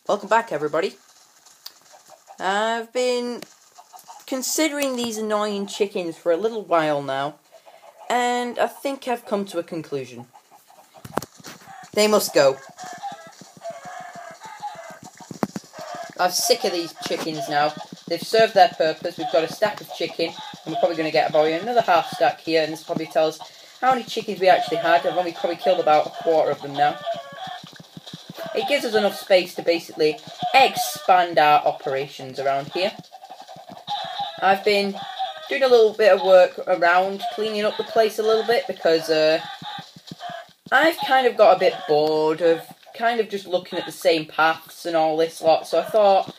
Welcome back, everybody. I've been considering these annoying chickens for a little while now, and I think I've come to a conclusion. They must go. I'm sick of these chickens now. They've served their purpose. We've got a stack of chicken, and we're probably going to get about another half stack here, and this probably tells how many chickens we actually had. I've only probably killed about a quarter of them now. It gives us enough space to basically expand our operations around here. I've been doing a little bit of work around cleaning up the place a little bit because I've kind of got a bit bored of kind of just looking at the same paths and all this lot, so I thought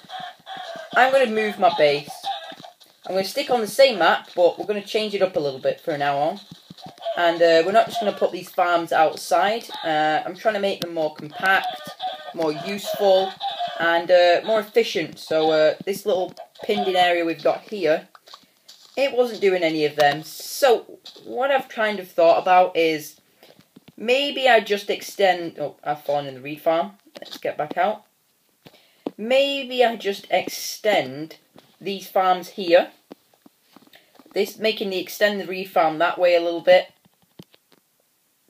I'm going to move my base. I'm going to stick on the same map, but we're going to change it up a little bit from now on. And we're not just going to put these farms outside. I'm trying to make them more compact, more useful, and more efficient. So this little pinned in area we've got here, it wasn't doing any of them. So what I've kind of thought about is maybe I just extend... Oh, I've fallen in the reed farm. Let's get back out. Maybe I just extend these farms here. Making the extend the reed farm that way a little bit.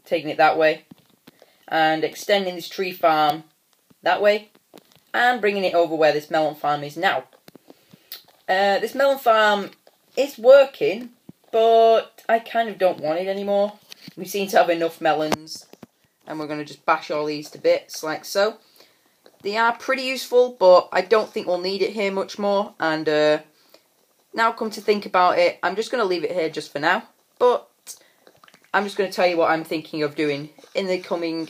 Taking it that way. And extending this tree farm that way. And bringing it over where this melon farm is now. This melon farm is working, but I kind of don't want it anymore. We seem to have enough melons, and we're going to just bash all these to bits, like so. They are pretty useful, but I don't think we'll need it here much more, and now come to think about it, I'm just going to leave it here just for now, but I'm just going to tell you what I'm thinking of doing in the coming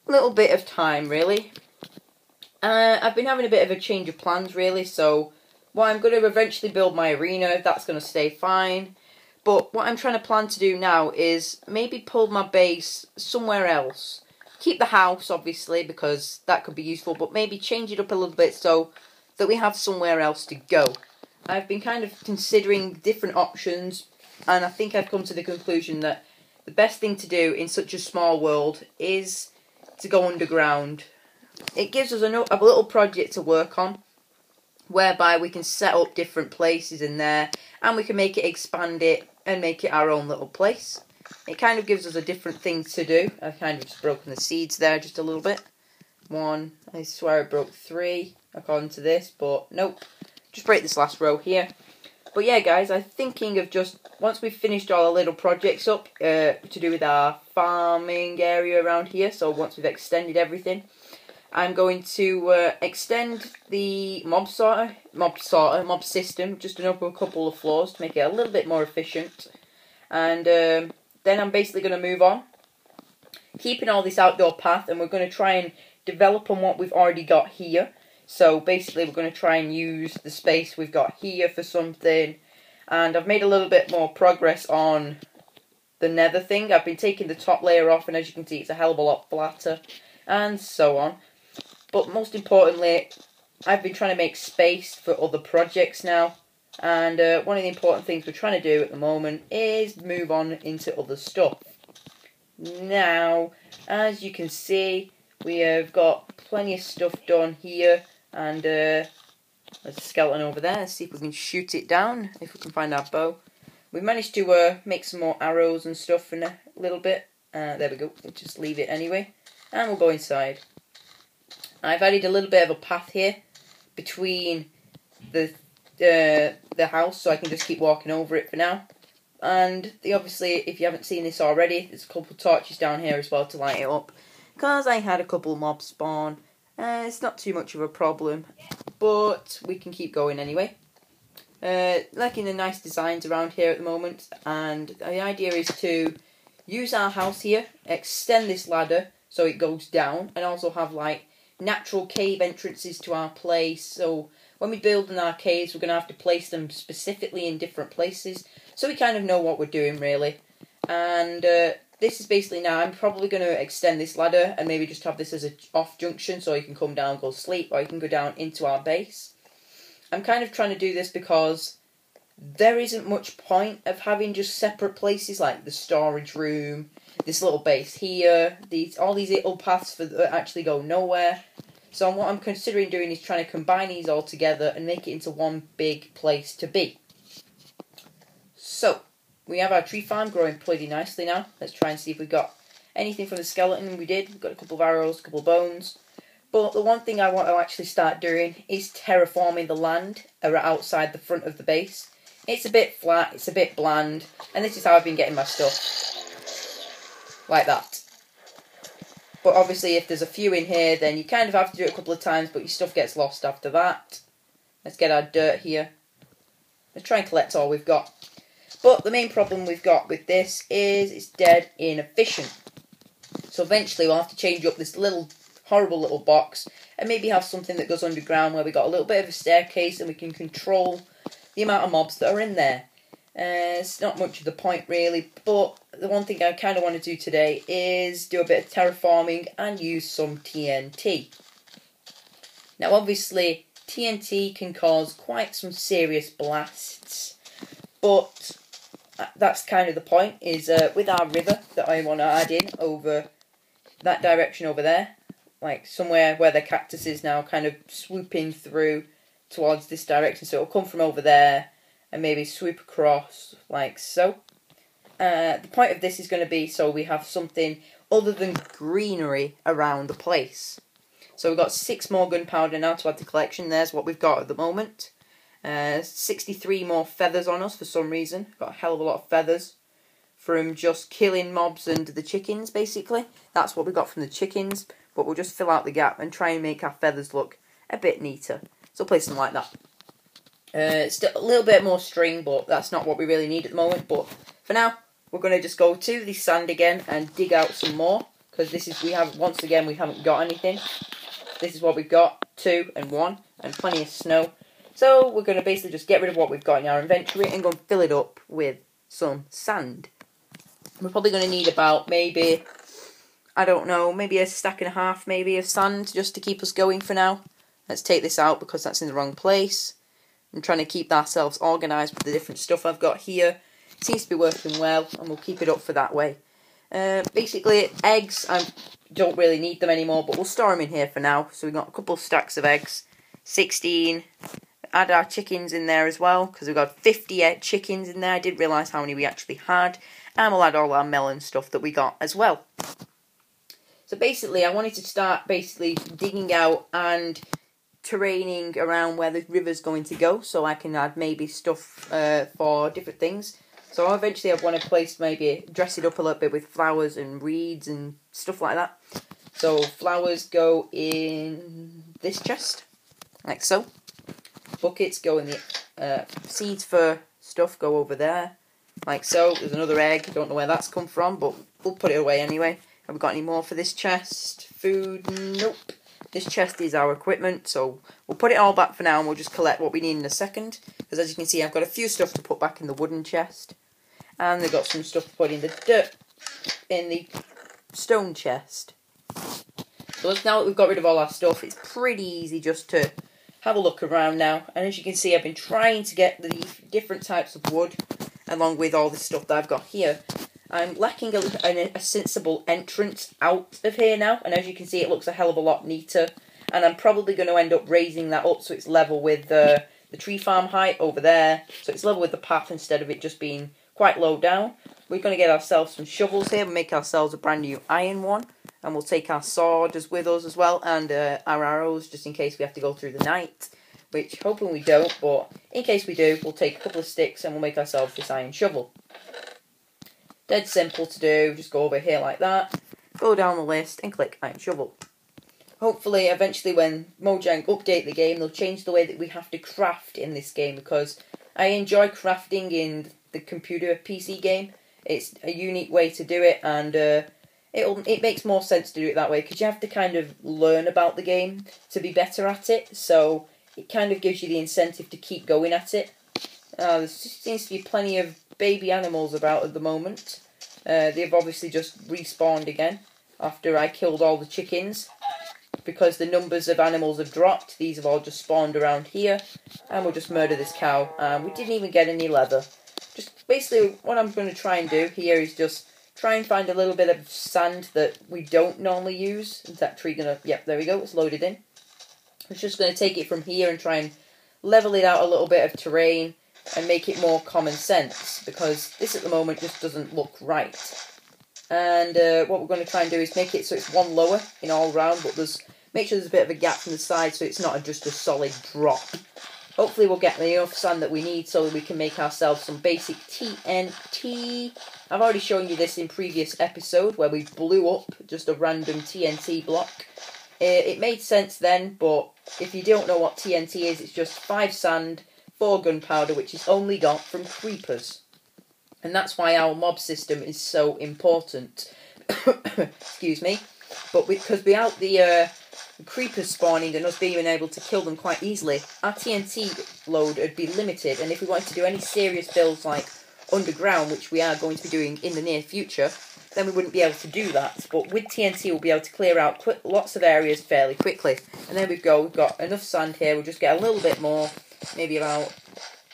little bit of time, really. I've been having a bit of a change of plans, really, so well, I'm going to eventually build my arena, that's going to stay fine. But what I'm trying to plan to do now is maybe pull my base somewhere else. Keep the house, obviously, because that could be useful, but maybe change it up a little bit so that we have somewhere else to go. I've been kind of considering different options, and I think I've come to the conclusion that the best thing to do in such a small world is to go underground. It gives us a little project to work on, whereby we can set up different places in there, and we can make it, expand it, and make it our own little place. It kind of gives us a different thing to do. I've kind of just broken the seeds there just a little bit. One, I swear I broke 3 according to this, but nope. Just break this last row here. But yeah, guys, I'm thinking of just, once we've finished all our little projects up, to do with our farming area around here, so once we've extended everything, I'm going to extend the mob system just up a couple of floors to make it a little bit more efficient. And then I'm basically going to move on, keeping all this outdoor path, and we're going to try and develop on what we've already got here. So basically we're going to try and use the space we've got here for something. And I've made a little bit more progress on the nether thing. I've been taking the top layer off, and as you can see it's a hell of a lot flatter, and so on. But most importantly, I've been trying to make space for other projects now. And one of the important things we're trying to do at the moment is move on into other stuff. Now, as you can see, we have got plenty of stuff done here. And there's a skeleton over there. Let's see if we can shoot it down, if we can find our bow. We've managed to make some more arrows and stuff in a little bit. There we go. We'll just leave it anyway. And we'll go inside. I've added a little bit of a path here between the house, so I can just keep walking over it for now. And obviously, if you haven't seen this already, there's a couple of torches down here as well to light it up, because I had a couple of mobs spawn. It's not too much of a problem, but we can keep going anyway. Liking the nice designs around here at the moment, and the idea is to use our house here, extend this ladder so it goes down, and also have like natural cave entrances to our place. So when we build in our caves, we're going to have to place them specifically in different places, so we kind of know what we're doing, really. And this is basically now, I'm probably going to extend this ladder and maybe just have this as an off junction, so you can come down, go sleep, or you can go down into our base. I'm kind of trying to do this because there isn't much point of having just separate places like the storage room, this little base here, all these little paths that actually go nowhere. So what I'm considering doing is trying to combine these all together and make it into one big place to be. So, we have our tree farm growing pretty nicely now. Let's try and see if we got anything from the skeleton. We did. We've got a couple of arrows, a couple of bones. But the one thing I want to actually start doing is terraforming the land outside the front of the base. It's a bit flat, it's a bit bland, and this is how I've been getting my stuff. Like that. But obviously if there's a few in here, then you kind of have to do it a couple of times, but your stuff gets lost after that. Let's get our dirt here. Let's try and collect all we've got. But the main problem we've got with this is it's dead inefficient. So eventually we'll have to change up this little horrible little box and maybe have something that goes underground where we got a little bit of a staircase and we can control the amount of mobs that are in there. It's not much of the point really, but the one thing I kind of want to do today is do a bit of terraforming and use some TNT. Now obviously TNT can cause quite some serious blasts, but that's kind of the point, is with our river that I want to add in over that direction over there, like somewhere where the cactus is now kind of swooping through towards this direction, so it'll come from over there and maybe swoop across like so. The point of this is going to be so we have something other than greenery around the place. So we've got 6 more gunpowder now to add to collection. There's what we've got at the moment. 63 more feathers on us for some reason. Got a hell of a lot of feathers from just killing mobs and the chickens, basically. That's what we got from the chickens, but we'll just fill out the gap and try and make our feathers look a bit neater. So place them like that. Still a little bit more string, but that's not what we really need at the moment. But for now, we're going to just go to the sand again and dig out some more, because this is, once again we haven't got anything. This is what we've got, 2 and 1, and plenty of snow. So we're going to basically just get rid of what we've got in our inventory and go and fill it up with some sand. We're probably going to need about maybe, I don't know, maybe a stack and a half maybe of sand just to keep us going for now. Let's take this out because that's in the wrong place. I'm trying to keep ourselves organised with the different stuff I've got here. It seems to be working well, and we'll keep it up for that way. Basically, eggs, I don't really need them anymore, but we'll store them in here for now. So we've got a couple of stacks of eggs, 16. Add our chickens in there as well, because we've got 58 chickens in there. I didn't realise how many we actually had. And we'll add all our melon stuff that we got as well. So basically, I wanted to start digging out and terraining around where the river's going to go, so I can add maybe stuff for different things. So eventually I want to place, maybe dress it up a little bit with flowers and reeds and stuff like that. So flowers go in this chest, like so. Buckets go in the seeds for stuff go over there, like so. There's another egg, I don't know where that's come from, but we'll put it away anyway. Have we got any more for this chest? Food? Nope. This chest is our equipment, so we'll put it all back for now and we'll just collect what we need in a second. Because as you can see, I've got a few stuff to put back in the wooden chest. And they've got some stuff to put in the stone chest. So now that we've got rid of all our stuff, it's pretty easy just to have a look around now. And as you can see, I've been trying to get the different types of wood along with all the stuff that I've got here. I'm lacking a sensible entrance out of here now, and as you can see it looks a hell of a lot neater, and I'm probably going to end up raising that up so it's level with the tree farm height over there, so it's level with the path instead of it just being quite low down. We're going to get ourselves some shovels here, we'll make ourselves a brand new iron one, and we'll take our sword with us as well, and our arrows just in case we have to go through the night, which hoping we don't, but in case we do, we'll take a couple of sticks and we'll make ourselves this iron shovel. Dead simple to do, just go over here like that, go down the list and click iron shovel. Hopefully, eventually when Mojang update the game, they'll change the way that we have to craft in this game, because I enjoy crafting in the computer PC game. It's a unique way to do it, and it makes more sense to do it that way, because you have to kind of learn about the game to be better at it, so it kind of gives you the incentive to keep going at it. There seems to be plenty of baby animals about at the moment. They've obviously just respawned again after I killed all the chickens, because the numbers of animals have dropped. These have all just spawned around here, and we'll just murder this cow. We didn't even get any leather. Just basically what I'm going to try and do here is just try and find a little bit of sand that we don't normally use. Is that tree gonna... Yep, there we go, it's loaded in. I'm just going to take it from here and try and level it out a little bit of terrain and make it more common sense, because this at the moment just doesn't look right. And what we're going to try and do is make it so it's one lower in all round, but make sure there's a bit of a gap from the side so it's not just a solid drop. Hopefully we'll get enough sand that we need so that we can make ourselves some basic TNT. I've already shown you this in previous episode where we blew up just a random TNT block. It made sense then, but if you don't know what TNT is, it's just 5 sand, 4 gunpowder, which is only got from creepers. And that's why our mob system is so important. Excuse me. But because without the creepers spawning and us being able to kill them quite easily, our TNT load would be limited. And if we wanted to do any serious builds like underground, which we are going to be doing in the near future, then we wouldn't be able to do that. But with TNT, we'll be able to clear out lots of areas fairly quickly. And there we go. We've got enough sand here. We'll just get a little bit more, maybe about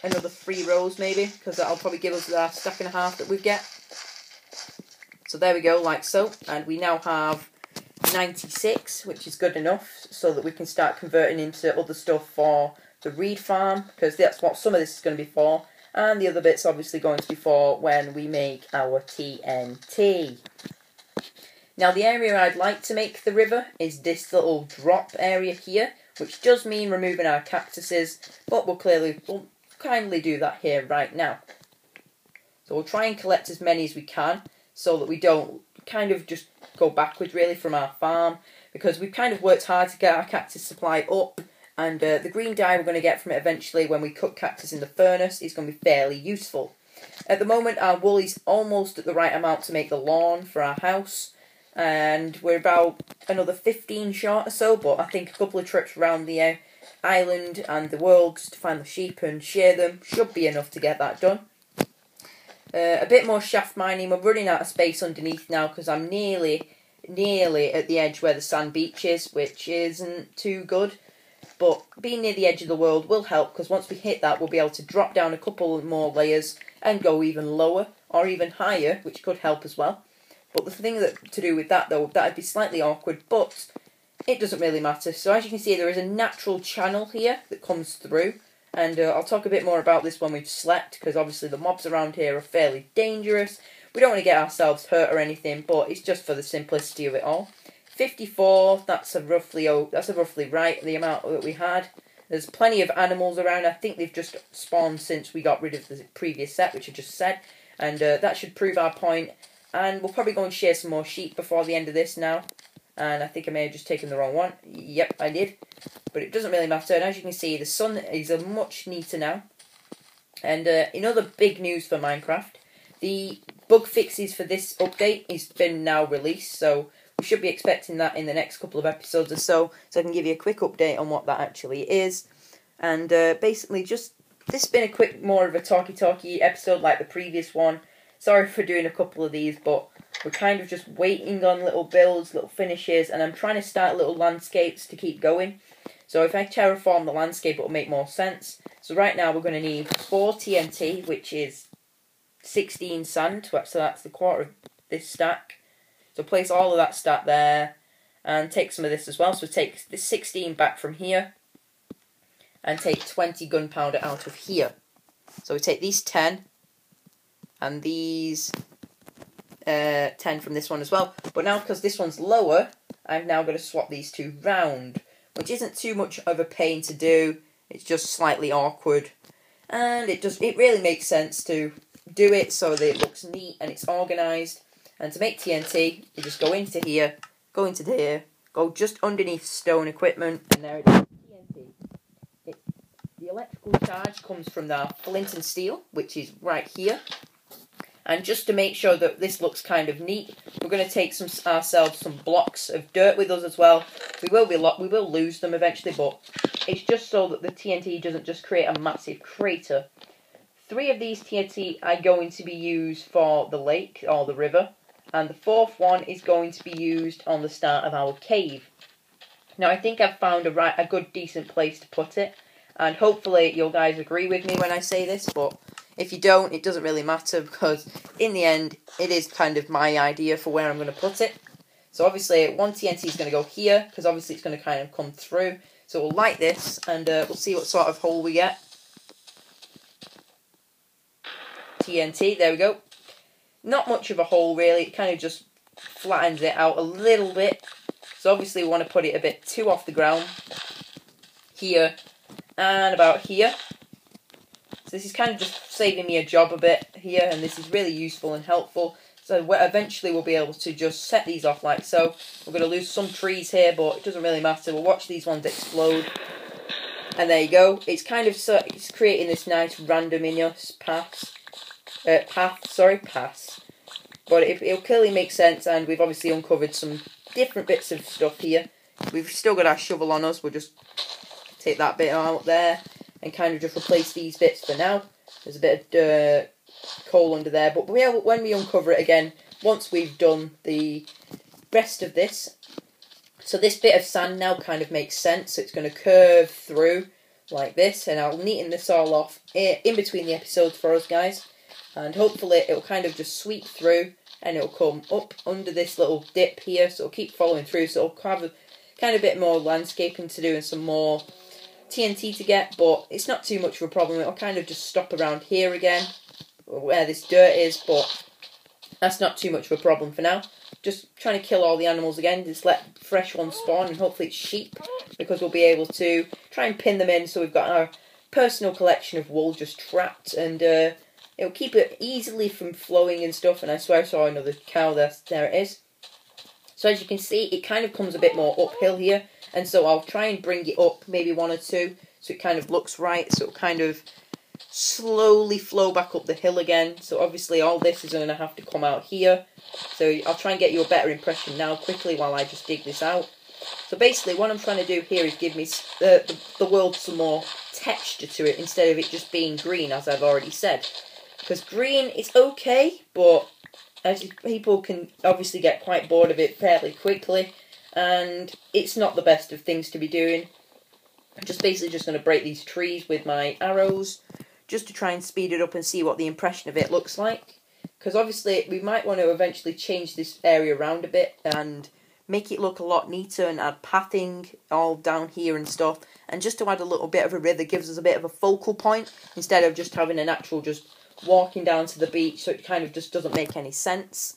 another 3 rows, maybe, because that'll probably give us our stack and a half that we get. So there we go, like so. And we now have 96, which is good enough, so that we can start converting into other stuff for the reed farm, because that's what some of this is going to be for. And the other bit's obviously going to be for when we make our TNT. Now the area I'd like to make the river is this little drop area here, which does mean removing our cactuses, but we'll kindly do that here right now. So we'll try and collect as many as we can, so that we don't kind of just go backwards really from our farm, because we've kind of worked hard to get our cactus supply up. And the green dye we're going to get from it eventually when we cook cactus in the furnace is going to be fairly useful. At the moment our wool is almost at the right amount to make the lawn for our house. And we're about another 15 short or so, but I think a couple of trips around the island and the world just to find the sheep and shear them should be enough to get that done. A bit more shaft mining. We're running out of space underneath now because I'm nearly at the edge where the sand beach is, which isn't too good. But being near the edge of the world will help, because once we hit that, we'll be able to drop down a couple more layers and go even lower or even higher, which could help as well. But the thing to do with that, though, that would be slightly awkward, but it doesn't really matter. So as you can see, there is a natural channel here that comes through. And I'll talk a bit more about this when we've slept, because obviously the mobs around here are fairly dangerous. We don't want to get ourselves hurt or anything, but it's just for the simplicity of it all. 54, that's a roughly right, the amount that we had. There's plenty of animals around. I think they've just spawned since we got rid of the previous set, which I just said. And that should prove our point. And we'll probably go and shear some more sheep before the end of this now. And I think I may have just taken the wrong one. Yep, I did. But it doesn't really matter. And as you can see, the sun is much neater now. And in other big news for Minecraft, the bug fixes for this update has been now released. So we should be expecting that in the next couple of episodes or so. So I can give you a quick update on what that actually is. And basically just, this has been a quick, more of a talky episode like the previous one. Sorry for doing a couple of these, but we're kind of just waiting on little builds, little finishes, and I'm trying to start little landscapes to keep going. So if I terraform the landscape, it'll make more sense. So right now we're going to need 4 TNT, which is 16 sand, so that's the quarter of this stack. So place all of that stack there, and take some of this as well. So take this 16 back from here, and take 20 gunpowder out of here. So we take these 10, and these 10 from this one as well. But now, because this one's lower, I'm now going to swap these two round, which isn't too much of a pain to do. It's just slightly awkward, and it really makes sense to do it so that it looks neat and it's organised. And to make TNT, you just go into here, go into here, go just underneath stone equipment, and there it is, TNT. The electrical charge comes from the flint and steel, which is right here. And just to make sure that this looks kind of neat, we're going to take ourselves some blocks of dirt with us as well. We will lose them eventually, but it's just so that the TNT doesn't just create a massive crater. 3 of these TNT are going to be used for the lake or the river, and the 4th one is going to be used on the start of our cave. Now I think I've found a good decent place to put it, and hopefully you guys agree with me when I say this, but if you don't, it doesn't really matter, because in the end, it is kind of my idea for where I'm going to put it. So obviously, 1 TNT is going to go here, because obviously it's going to kind of come through. So we'll light this and we'll see what sort of hole we get. TNT, there we go. Not much of a hole really, it kind of just flattens it out a little bit. So obviously we want to put it a bit too off the ground. Here and about here. So this is kind of just saving me a job a bit here, and this is really useful and helpful. So eventually we'll be able to just set these off like so. We're going to lose some trees here, but it doesn't really matter. We'll watch these ones explode. And there you go. It's kind of it's creating this nice randomness pass. But it'll clearly make sense, and we've obviously uncovered some different bits of stuff here. We've still got our shovel on us. We'll just take that bit out there and kind of just replace these bits for now. There's a bit of coal under there, but when we uncover it again, once we've done the rest of this, so this bit of sand now kind of makes sense. So it's going to curve through like this, and I'll neaten this all off in between the episodes for us guys, and hopefully it'll kind of just sweep through and it'll come up under this little dip here, so it'll keep following through, so it'll have a kind of bit more landscaping to do and some more TNT to get, but it's not too much of a problem. It'll kind of just stop around here again where this dirt is, but that's not too much of a problem for now. Just trying to kill all the animals again, just let fresh ones spawn, and hopefully it's sheep, because we'll be able to try and pin them in, so we've got our personal collection of wool just trapped, and it'll keep it easily from flowing and stuff. And I swear I saw another cow there. There it is. So as you can see, it kind of comes a bit more uphill here, and so I'll try and bring it up maybe 1 or 2, so it kind of looks right, so it'll kind of slowly flow back up the hill again. So obviously all this is going to have to come out here, so I'll try and get you a better impression now quickly while I just dig this out. So basically what I'm trying to do here is give me the world some more texture to it, instead of it just being green, as I've already said. Because green is okay, but as people can obviously get quite bored of it fairly quickly, and it's not the best of things to be doing. I'm just basically just going to break these trees with my arrows, just to try and speed it up and see what the impression of it looks like. Because obviously we might want to eventually change this area around a bit and make it look a lot neater and add pathing all down here and stuff. And just to add a little bit of a river gives us a bit of a focal point, instead of just having an actual just walking down to the beach, so it kind of just doesn't make any sense.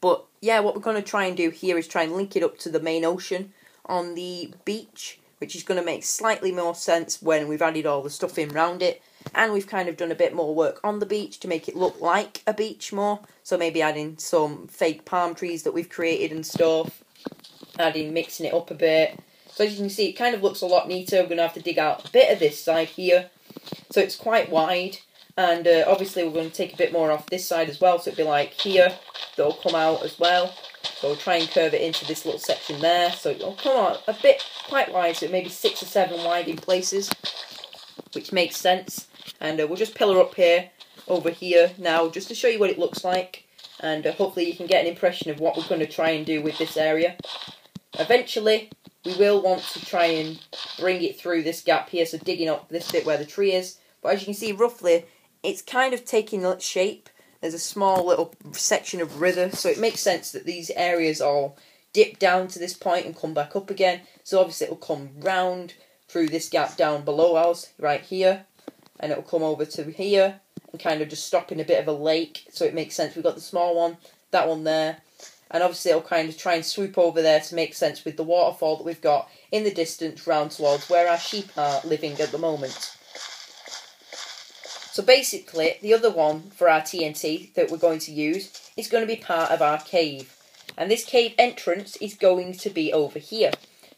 But yeah, what we're going to try and do here is try and link it up to the main ocean on the beach, which is going to make slightly more sense when we've added all the stuff in around it, and we've kind of done a bit more work on the beach to make it look like a beach more. So maybe adding some fake palm trees that we've created and stuff, mixing it up a bit. So as you can see, it kind of looks a lot neater. We're going to have to dig out a bit of this side here, so it's quite wide. And obviously we're going to take a bit more off this side as well, so it'll be like here, that'll come out as well. So we'll try and curve it into this little section there, so it'll come out a bit quite wide, so maybe 6 or 7 wide in places, which makes sense. And we'll just pillar up here, over here now, just to show you what it looks like. And hopefully you can get an impression of what we're going to try and do with this area. Eventually, we will want to try and bring it through this gap here, so digging up this bit where the tree is. But as you can see, roughly, it's kind of taking that shape. There's a small little section of river, so it makes sense that these areas all dip down to this point and come back up again. So obviously it'll come round through this gap down below us, right here, and it'll come over to here and kind of just stop in a bit of a lake. So it makes sense. We've got the small one, that one there, and obviously it'll kind of try and swoop over there to make sense with the waterfall that we've got in the distance round towards where our sheep are living at the moment. So basically, the other one for our TNT that we're going to use is going to be part of our cave. And this cave entrance is going to be over here.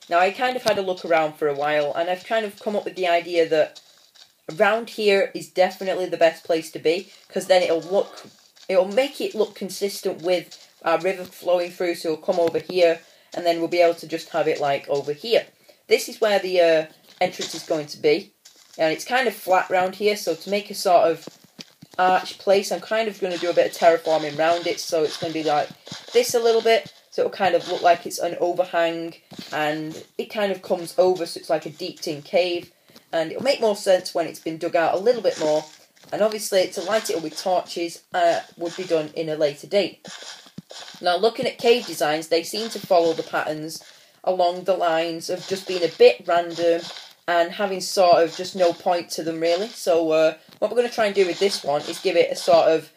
Now, I kind of had a look around for a while, and I've kind of come up with the idea that around here is definitely the best place to be, because then it'll make it look consistent with our river flowing through, so it'll come over here, and then we'll be able to just have it like over here. This is where the entrance is going to be. And it's kind of flat round here, so to make a sort of arch place, I'm kind of going to do a bit of terraforming around it, so it's going to be like this a little bit, so it'll kind of look like it's an overhang, and it kind of comes over, so it's like a deep-in cave, and it'll make more sense when it's been dug out a little bit more, and obviously to light it up with torches would be done in a later date. Now, looking at cave designs, they seem to follow the patterns along the lines of just being a bit random and having sort of just no point to them really. So what we're going to try and do with this one is give it a sort of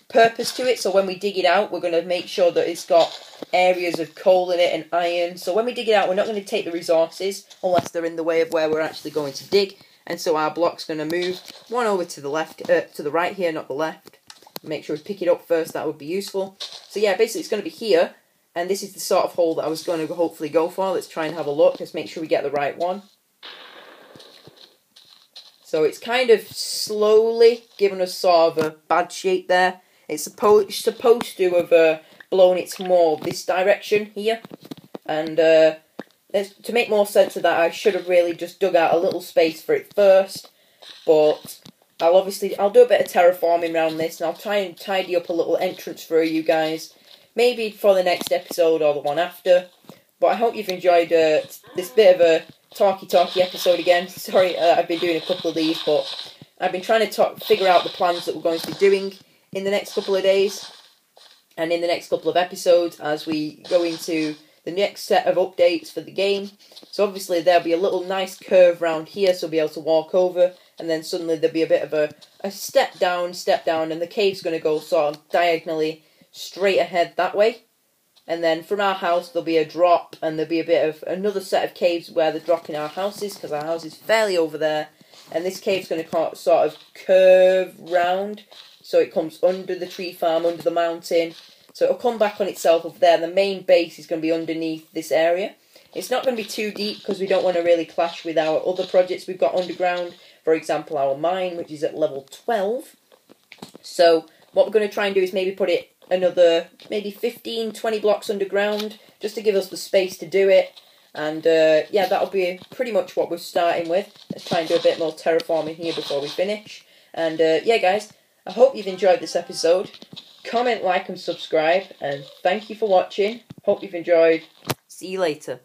purpose to it. So when we dig it out, we're going to make sure that it's got areas of coal in it and iron. So when we dig it out, we're not going to take the resources unless they're in the way of where we're actually going to dig. And so our block's going to move one over to the left, to the right here, not the left. Make sure we pick it up first, that would be useful. So yeah, basically it's going to be here, and this is the sort of hole that I was going to hopefully go for. Let's try and have a look, let's make sure we get the right one. So it's kind of slowly giving us sort of a bad shape there. It's supposed to have blown its more this direction here, and to make more sense of that, I should have really just dug out a little space for it first, but I'll do a bit of terraforming around this, and I'll try and tidy up a little entrance for you guys, maybe for the next episode or the one after. But I hope you've enjoyed this bit of a talky episode again. Sorry, I've been doing a couple of these, but I've been trying to figure out the plans that we're going to be doing in the next couple of days and in the next couple of episodes as we go into the next set of updates for the game. So obviously there'll be a little nice curve round here, so we'll be able to walk over, and then suddenly there'll be a bit of a step down, and the cave's going to go sort of diagonally straight ahead that way. And then from our house there'll be a drop, and there'll be a bit of another set of caves where the drop in our house is, because our house is fairly over there. And this cave's going to sort of curve round, so it comes under the tree farm, under the mountain. So it'll come back on itself over there. The main base is going to be underneath this area. It's not going to be too deep because we don't want to really clash with our other projects we've got underground. For example, our mine, which is at level 12. So what we're going to try and do is maybe put it another maybe 15, 20 blocks underground, just to give us the space to do it. And yeah, that'll be pretty much what we're starting with. Let's try and do a bit more terraforming here before we finish. And yeah, guys, I hope you've enjoyed this episode. Comment, like, and subscribe. And thank you for watching. Hope you've enjoyed. See you later.